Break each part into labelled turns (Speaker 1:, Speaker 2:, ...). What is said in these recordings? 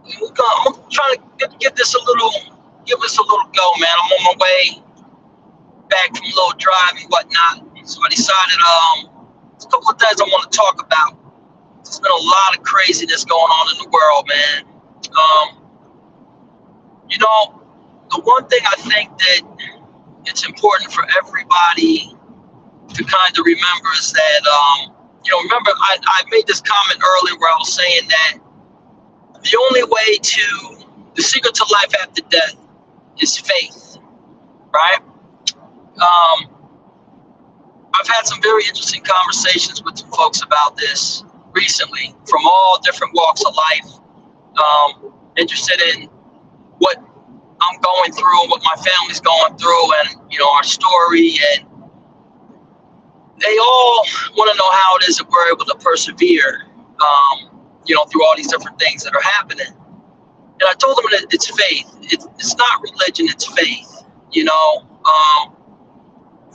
Speaker 1: I'm trying to give this a little, give us a little go, man. I'm on my way back from a little drive and whatnot. So I decided, there's a couple of things I want to talk about. There's been a lot of craziness going on in the world, man. You know, the one thing I think that it's important for everybody to kind of remember is that, remember I made this comment earlier where I was saying that the only way to, the secret to life after death is faith, right? I've had some very interesting conversations with some folks about this recently from all different walks of life, interested in what I'm going through and what my family's going through and, our story. And they all want to know how it is that we're able to persevere, through all these different things that are happening. And I told them that it's faith. It's not religion, it's faith.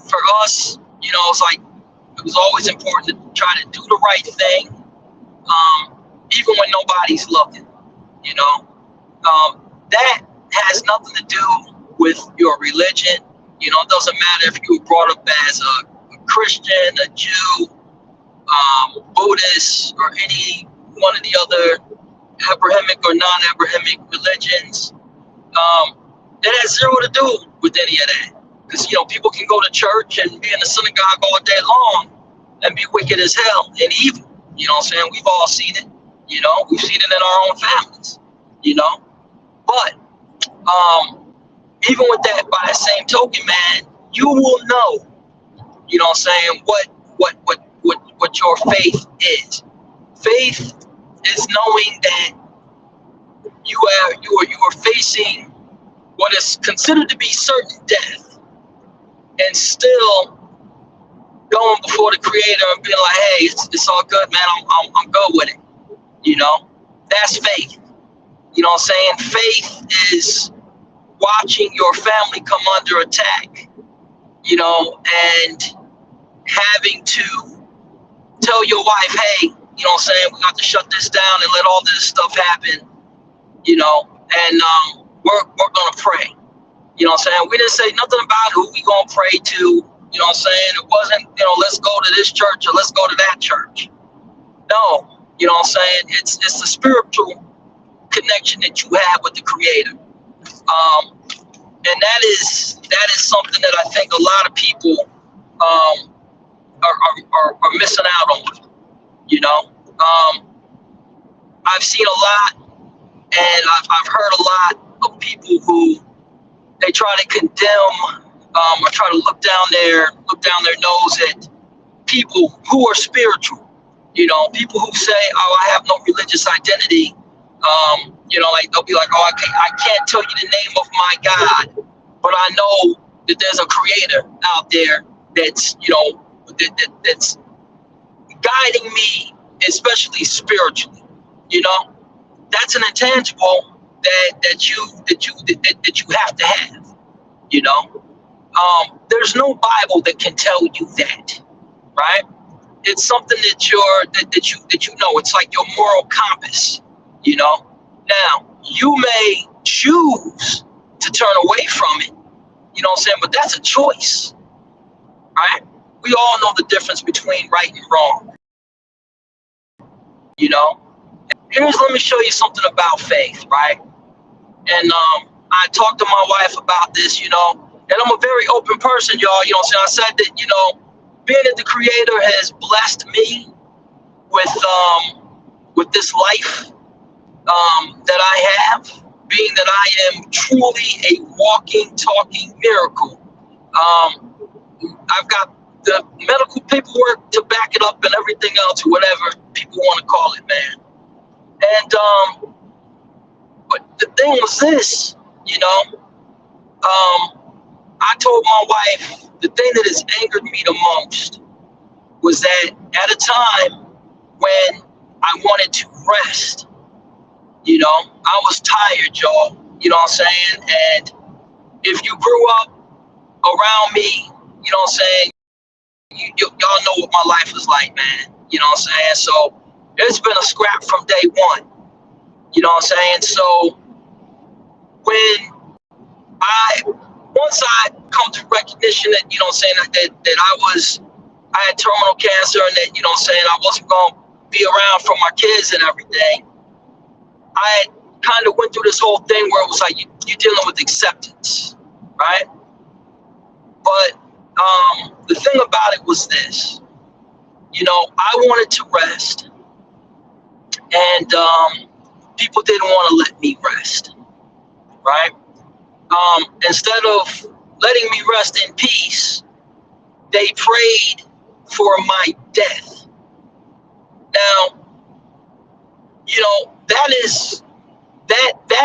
Speaker 1: For us, it's like it was always important to try to do the right thing, even when nobody's looking. That has nothing to do with your religion. It doesn't matter if you were brought up as a Christian, a Jew, Buddhist, or any one of the other Abrahamic or non-Abrahamic religions. It has zero to do with any of that. Because, people can go to church and be in the synagogue all day long and be wicked as hell and evil. You know what I'm saying? We've all seen it. We've seen it in our own families. But even with that, by the same token, man, you will know, what I'm saying, what your faith is. Faith is knowing that you are facing what is considered to be certain death, and still going before the Creator and being like, hey, it's all good, man. I'm good with it. That's faith. What I'm saying? Faith is watching your family come under attack, and having to tell your wife, hey, what I'm saying, we got to shut this down and let all this stuff happen, and we're going to pray. What I'm saying? We didn't say nothing about who we going to pray to. What I'm saying? It wasn't, let's go to this church or let's go to that church. No, what I'm saying? It's the spiritual connection that you have with the Creator. And that is something that I think a lot of people are missing out on. I've seen a lot, and I've heard a lot of people who they try to condemn or try to look down their nose at people who are spiritual. People who say, "Oh, I have no religious identity." Like they'll be like, "Oh, I can't tell you the name of my God, but I know that there's a Creator out there that's that's guiding me, especially spiritually." That's an intangible that you have to have. There's no Bible that can tell you that, right? It's something that you know. It's like your moral compass. Now you may choose to turn away from it. What I'm saying? But that's a choice, right? We all know the difference between right and wrong. Let me show you something about faith, right? And I talked to my wife about this, and I'm a very open person, y'all. So I said that, being that the Creator has blessed me with this life that I have, being that I am truly a walking, talking miracle. I've got the medical paperwork to back it up and everything else, or whatever people want to call it, man. And but the thing was this, I told my wife the thing that has angered me the most was that at a time when I wanted to rest, I was tired, y'all. What I'm saying? And if you grew up around me, what I'm saying, y'all know what my life was like, man. What I'm saying? So it's been a scrap from day one. You know what I'm saying? So once I come to recognition that, you know what I'm saying, that I had terminal cancer, and that, you know what I'm saying, I wasn't going to be around for my kids and everything, I kind of went through this whole thing where it was like you're dealing with acceptance, right? But the thing about it was this, you know, I wanted to rest, and people didn't want to let me rest, right? Instead of letting me rest in peace, they prayed for my death. Now, you know, that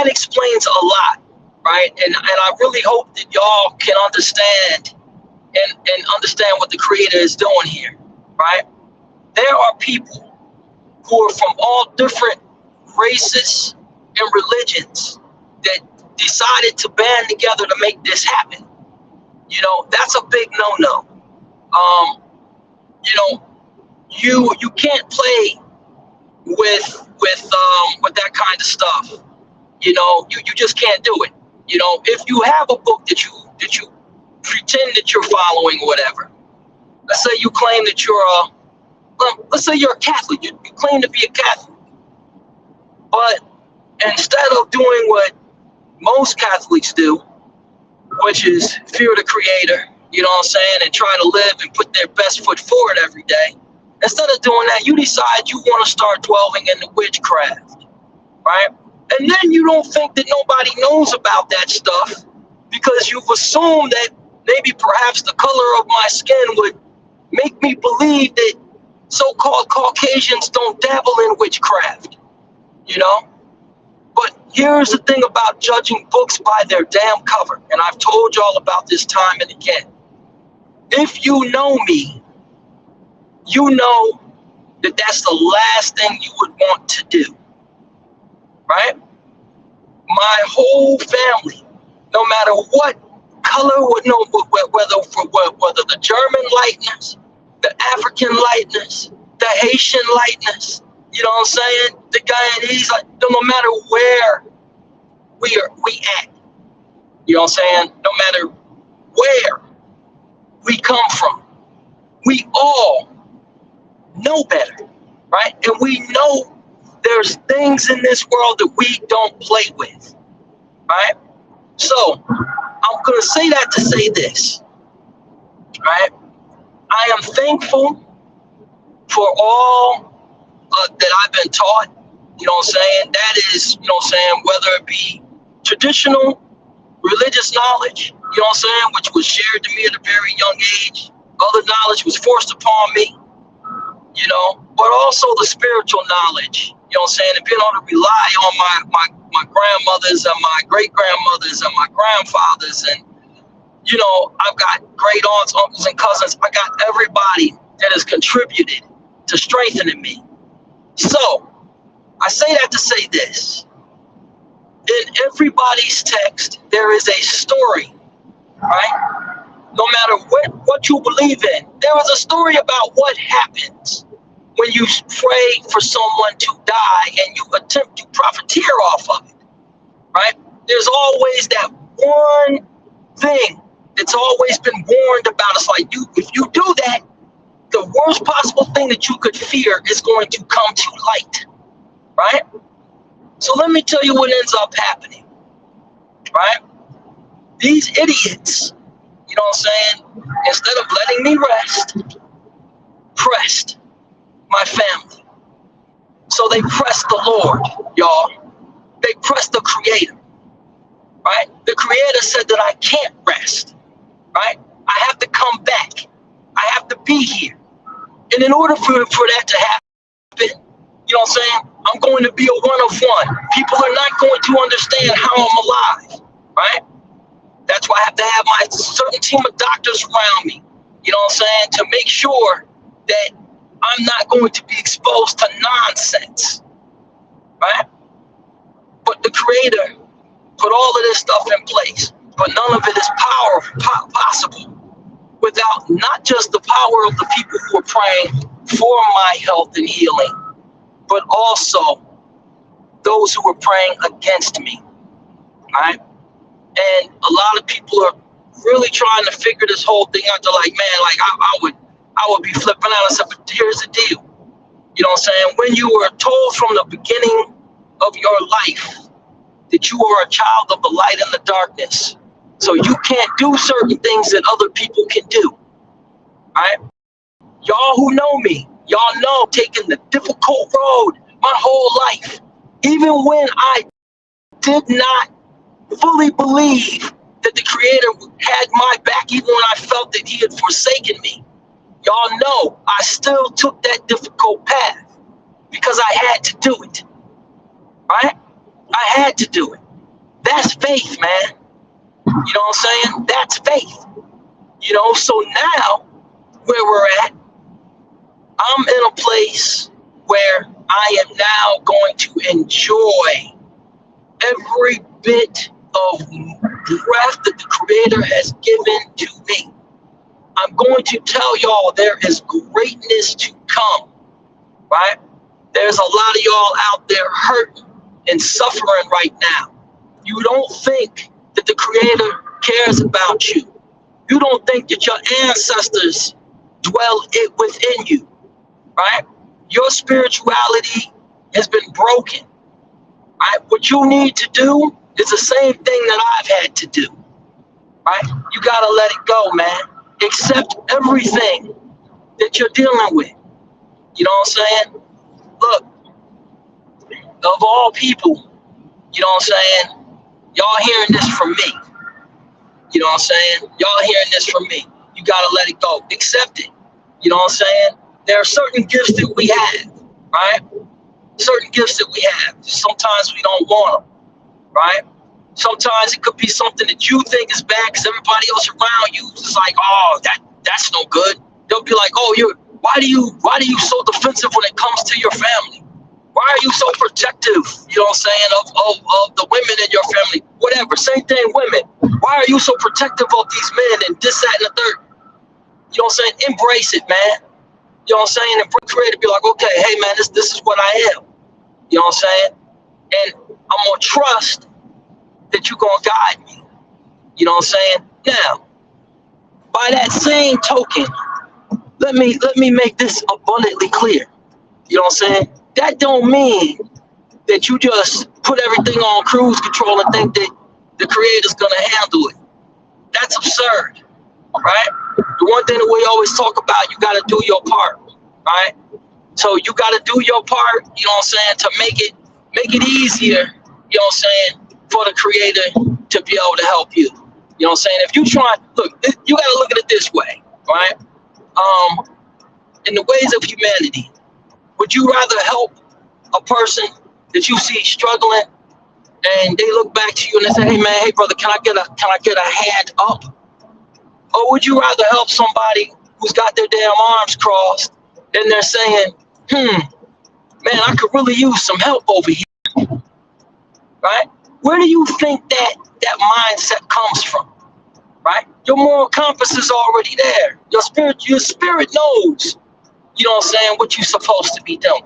Speaker 1: explains a lot, right? And I really hope that y'all can understand and understand what the Creator is doing here, right? There are people who are from all different races and religions that decided to band together to make this happen. You know, that's a big no-no. You know, you can't play with that kind of stuff. You know, you just can't do it. You know, if you have a book that you pretend that you're following, whatever. Let's say you claim that let's say you're a Catholic. You claim to be a Catholic, but instead of doing what most Catholics do, which is fear the Creator, you know what I'm saying, and try to live and put their best foot forward every day, instead of doing that, you decide you want to start dwelling in the witchcraft, right? And then you don't think that nobody knows about that stuff because you've assumed that maybe perhaps the color of my skin would make me believe that so-called Caucasians don't dabble in witchcraft, you know? But here's the thing about judging books by their damn cover, and I've told y'all about this time and again. If you know me, you know that that's the last thing you would want to do, right? My whole family, no matter what color, whether the German lightness, the African lightness, the Haitian lightness, you know what I'm saying? The Guyanese, like, no matter where we at, you know what I'm saying? No matter where we come from, we all know better, right? And we know there's things in this world that we don't play with, right? So I'm going to say that to say this, right? I am thankful for all that I've been taught, you know what I'm saying? That is, you know what I'm saying, whether it be traditional religious knowledge, you know what I'm saying, which was shared to me at a very young age. Other knowledge was forced upon me, you know, but also the spiritual knowledge, you know what I'm saying, and being able to rely on my grandmothers and my great-grandmothers and my grandfathers. And, you know, I've got great aunts, uncles, and cousins. I got everybody that has contributed to strengthening me. So I say that to say this. In everybody's text, there is a story, right? No matter what you believe in, there is a story about what happens when you pray for someone to die and you attempt to profiteer off of it, right? There's always that one thing that's always been warned about. It's like, if you do that, the worst possible thing that you could fear is going to come to light, right? So let me tell you what ends up happening, right? These idiots, you know what I'm saying, instead of letting me rest, pressed my family. So they pressed the Lord, y'all. They pressed the Creator, right? The Creator said that I can't rest, right? I have to come back. I have to be here. And in order for that to happen, you know what I'm saying, I'm going to be a one of one. People are not going to understand how I'm alive, right? That's why I have to have my certain team of doctors around me, you know what I'm saying, to make sure that I'm not going to be exposed to nonsense, right? But the Creator put all of this stuff in place, but none of it is possible without not just the power of the people who are praying for my health and healing, but also the those who were praying against me, right? And a lot of people are really trying to figure this whole thing out. They're like, man, like I would be flipping out. I said, but here's the deal. You know what I'm saying? When you were told from the beginning of your life that you are a child of the light and the darkness, so you can't do certain things that other people can do, right? Y'all who know me, y'all know taking the difficult road my whole life, even when I did not fully believe that the Creator had my back, even when I felt that He had forsaken me. Y'all know I still took that difficult path because I had to do it, right? I had to do it. That's faith, man. You know what I'm saying? That's faith. You know, so now where we're at, I'm in a place where I am now going to enjoy every bit of breath that the Creator has given to me. I'm going to tell y'all there is greatness to come, right? There's a lot of y'all out there hurting and suffering right now. You don't think that the Creator cares about you. You don't think that your ancestors dwell it within you, right? Your spirituality has been broken, right? What you need to do is the same thing that I've had to do, right? You got to let it go, man. Accept everything that you're dealing with. You know what I'm saying? Look, of all people, you know what I'm saying? Y'all hearing this from me. You know what I'm saying? Y'all hearing this from me. You got to let it go. Accept it. You know what I'm saying? There are certain gifts that we have, right? Certain gifts that we have. Sometimes we don't want them, right? Sometimes it could be something that you think is bad because everybody else around you is like, oh, that's no good. They'll be like, oh, why do you so defensive when it comes to your family? Why are you so protective, you know what I'm saying, of the women in your family? Whatever, same thing, women. Why are you so protective of these men and this, that, and the third? You know what I'm saying? Embrace it, man. You know what I'm saying? And for Creator to be like, okay, hey, man, this is what I am. You know what I'm saying? And I'm going to trust that you're going to guide me. You know what I'm saying? Now, by that same token, let me make this abundantly clear. You know what I'm saying? That don't mean that you just put everything on cruise control and think that the Creator's going to handle it. That's absurd, right? The one thing that we always talk about, you got to do your part, right? So you got to do your part, you know what I'm saying, to make it easier, you know what I'm saying, for the Creator to be able to help you. You know what I'm saying? If you try, look, you got to look at it this way, right? In the ways of humanity, would you rather help a person that you see struggling and they look back to you and they say, hey man, hey brother, can I get a hand up? Or would you rather help somebody who's got their damn arms crossed and they're saying, man, I could really use some help over here, right? Where do you think that mindset comes from, right? Your moral compass is already there. Your spirit knows, you know what I'm saying, what you're supposed to be doing,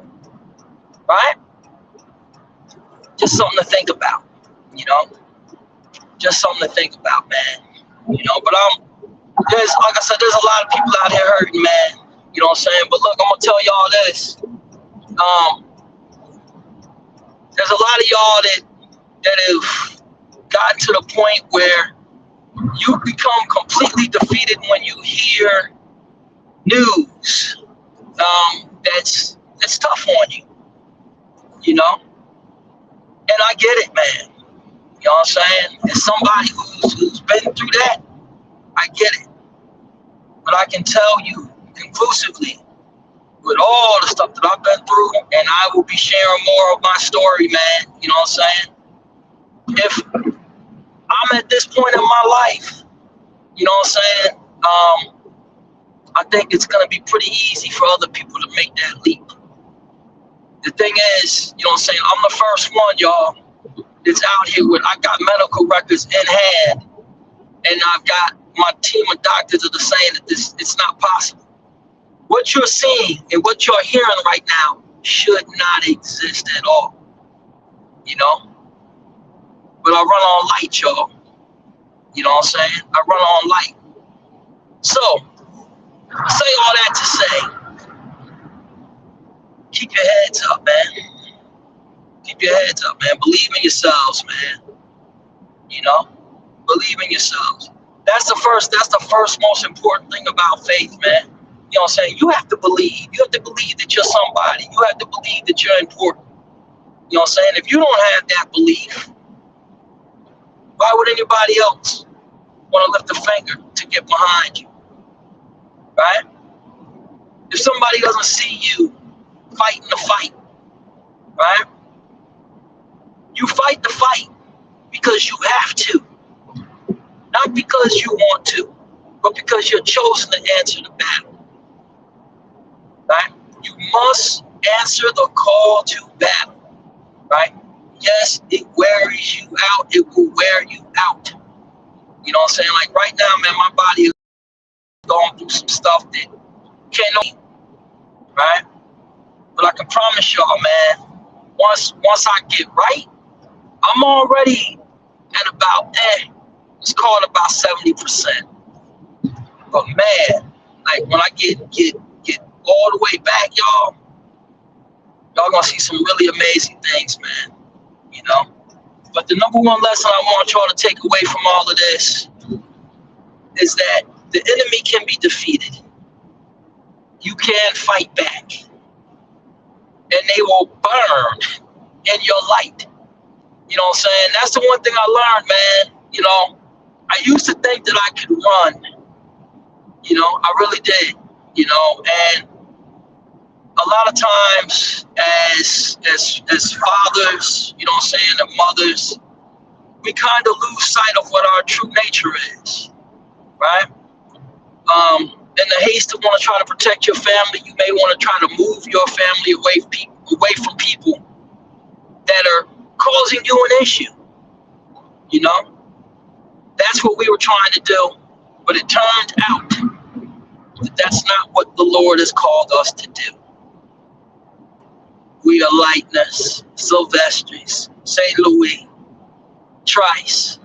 Speaker 1: right? Just something to think about, you know? Just something to think about, man. You know, but there's, like I said, there's a lot of people out here hurting, man. You know what I'm saying? But look, I'm gonna tell y'all this. There's a lot of y'all that have gotten to the point where you become completely defeated when you hear news that's tough on you, you know? And I get it, man. You know what I'm saying? As somebody who's been through that, I get it. But I can tell you conclusively, with all the stuff that I've been through, and I will be sharing more of my story, man. You know what I'm saying? If I'm at this point in my life, you know what I'm saying? I think it's going to be pretty easy for other people to make that leap. The thing is, you know what I'm saying? I'm the first one, y'all, that's out here with, I got medical records in hand, and I've got my team of doctors that are saying that it's not possible. What you're seeing and what you're hearing right now should not exist at all. you know. But I run on light, y'all. You know what I'm saying? I run on light. So, I say all that to say, keep your heads up, man. Keep your heads up, man. Believe in yourselves, man. You know? Believe in yourselves. That's the first most important thing about faith, man. You know what I'm saying? You have to believe. You have to believe that you're somebody. You have to believe that you're important. You know what I'm saying? If you don't have that belief, why would anybody else want to lift a finger to get behind you? Right? If somebody doesn't see you fighting the fight, right? You fight the fight because you have to. Not because you want to, but because you're chosen to answer the battle. Right? You must answer the call to battle. Right? Yes, it wears you out. It will wear you out. You know what I'm saying? Like right now, man, my body is going through some stuff that can't know. Right? But I can promise y'all, man, once I get right, I'm already at about, let's call it about 70%. But man, like when I get all the way back, y'all gonna see some really amazing things, man. You know? But the number one lesson I want y'all to take away from all of this is that the enemy can be defeated. You can fight back. And they will burn in your light. You know what I'm saying? That's the one thing I learned, man. You know, I used to think that I could run. You know, I really did. You know, and a lot of times as fathers, you know what I'm saying, and mothers, we kind of lose sight of what our true nature is, right? In the haste to want to try to protect your family, you may want to try to move your family away from people that are causing you an issue. You know, that's what we were trying to do, but it turned out that that's not what the Lord has called us to do. We are Lightness, Sylvestres, St. Louis, Trice.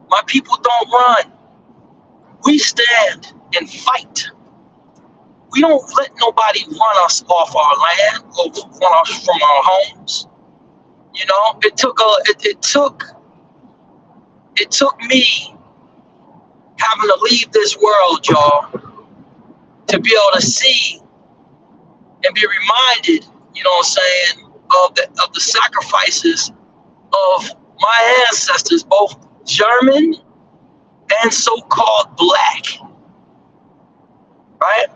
Speaker 1: My people don't run. We stand and fight. We don't let nobody run us off our land or run us from our homes. You know, it took me having to leave this world, y'all, to be able to see and be reminded, you know what I'm saying, of the sacrifices of my ancestors, both German and so-called black, right?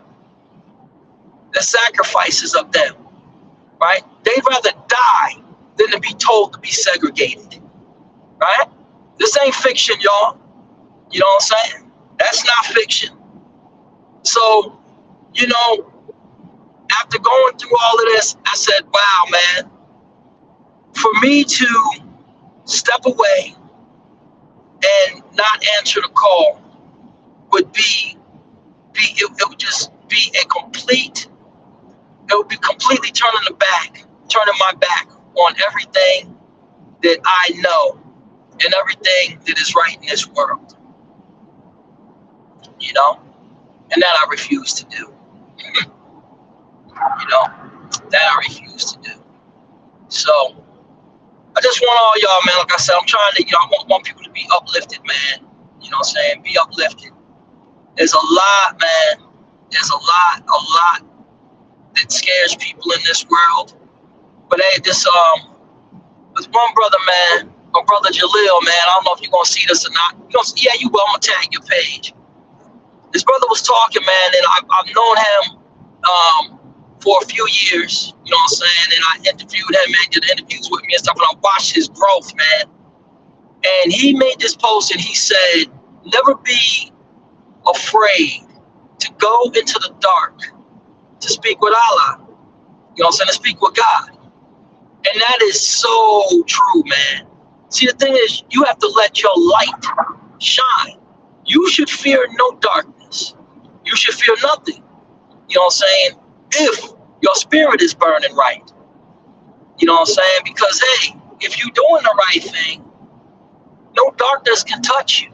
Speaker 1: The sacrifices of them, right? They'd rather die than to be told to be segregated, right? This ain't fiction, y'all. You know what I'm saying? That's not fiction. So, you know, after going through all of this, I said, wow, man, for me to step away and not answer the call would it would just be it would be completely turning my back on everything that I know and everything that is right in this world. You know? And that I refuse to do. You know? That I refuse to do. So, I just want all y'all, man, like I said, I'm trying to, you know, I want people to be uplifted, man. You know what I'm saying? Be uplifted. There's a lot, man. There's a lot that scares people in this world. But hey, this one brother, man, my brother Jalil, man, I don't know if you're gonna see this or not. Yeah, you will. I'm gonna tag your page. This brother was talking, man, and I've known him for a few years, you know what I'm saying? And I interviewed him, man, did interviews with me and stuff, and I watched his growth, man. And he made this post and he said, never be afraid to go into the dark to speak with Allah, you know what I'm saying, to speak with God. And that is so true, man. See, the thing is, you have to let your light shine. You should fear no darkness. You should fear nothing, you know what I'm saying, if your spirit is burning right. You know what I'm saying? Because, hey, if you're doing the right thing, no darkness can touch you,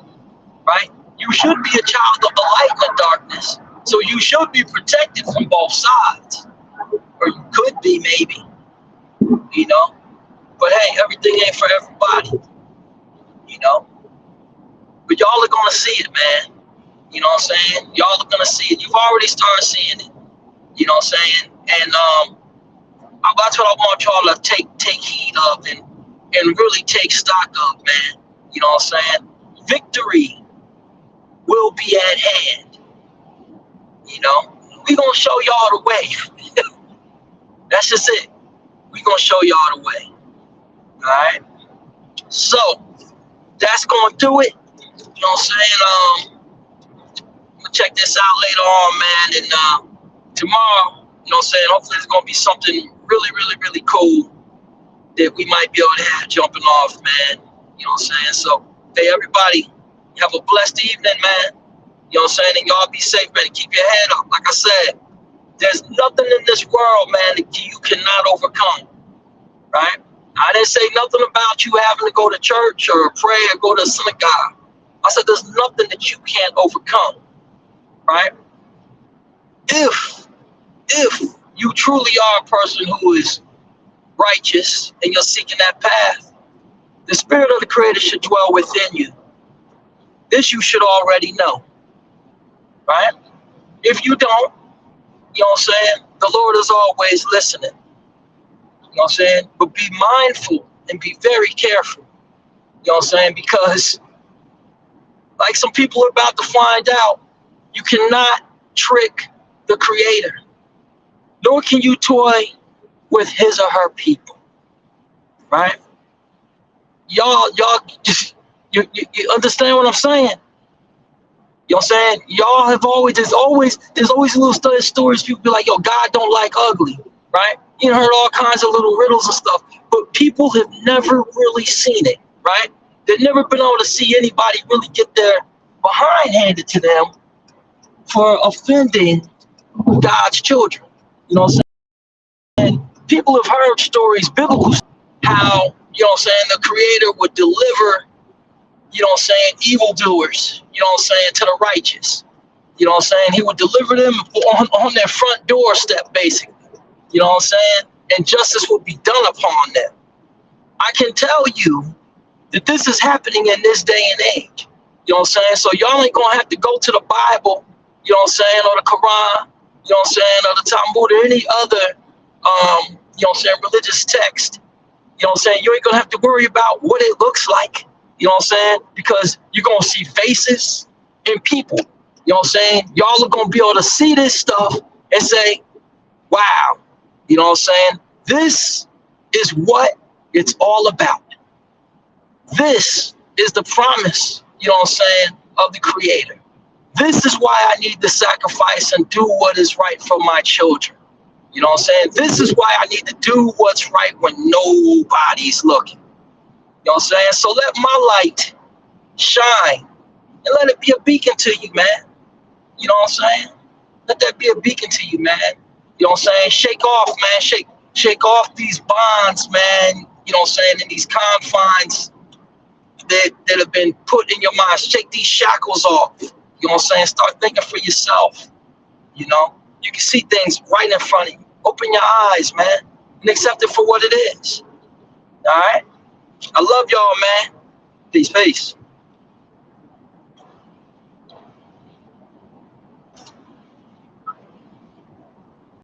Speaker 1: right? You should be a child of the light in the darkness. So you should be protected from both sides. Or you could be, maybe, you know? But hey, everything ain't for everybody, you know? But y'all are going to see it, man. You know what I'm saying? Y'all are going to see it. You've already started seeing it. You know what I'm saying? And that's what I want y'all to take heed of and really take stock of, man. You know what I'm saying? Victory will be at hand. You know? We're going to show y'all the way. That's just it. We're going to show y'all the way. All right? So, that's going to do it. You know what I'm saying? We'll check this out later on, man. And tomorrow, you know what I'm saying, hopefully there's going to be something really, really, really cool that we might be able to have jumping off, man. You know what I'm saying? So, hey, everybody, have a blessed evening, man. You know what I'm saying? And y'all be safe, man. Keep your head up. Like I said, there's nothing in this world, man, that you cannot overcome, right? I didn't say nothing about you having to go to church or pray or go to synagogue. I said there's nothing that you can't overcome, right? If you truly are a person who is righteous and you're seeking that path, the Spirit of the Creator should dwell within you. This you should already know, right? If you don't, you know what I'm saying, the Lord is always listening. You know what I'm saying? But be mindful and be very careful. You know what I'm saying? Because, like some people are about to find out, you cannot trick the Creator. Nor can you toy with his or her people. Right? Y'all just, you understand what I'm saying? You know what I'm saying? Y'all have always, there's always little stories people be like, yo, God don't like ugly. Right? You heard all kinds of little riddles and stuff, but people have never really seen it, right? They've never been able to see anybody really get their behind handed to them for offending God's children. You know what I'm saying? And people have heard stories, biblical, how, you know what I'm saying, the Creator would deliver, you know what I'm saying, evildoers, you know what I'm saying, to the righteous. You know what I'm saying? He would deliver them on their front doorstep, basically. You know what I'm saying? And justice will be done upon them. I can tell you that this is happening in this day and age. You know what I'm saying? So y'all ain't going to have to go to the Bible, you know what I'm saying, or the Quran, you know what I'm saying, or the Talmud, or any other, you know what I'm saying, religious text. You know what I'm saying? You ain't going to have to worry about what it looks like, you know what I'm saying, because you're going to see faces and people. You know what I'm saying? Y'all are going to be able to see this stuff and say, wow. You know what I'm saying? This is what it's all about. This is the promise, you know what I'm saying, of the Creator. This is why I need to sacrifice and do what is right for my children. You know what I'm saying? This is why I need to do what's right when nobody's looking. You know what I'm saying? So let my light shine and let it be a beacon to you, man. You know what I'm saying? Let that be a beacon to you, man. You know what I'm saying? Shake off, man. Shake off these bonds, man. You know what I'm saying? In these confines that have been put in your mind. Shake these shackles off. You know what I'm saying? Start thinking for yourself. You know? You can see things right in front of you. Open your eyes, man, and accept it for what it is. All right? I love y'all, man. Peace.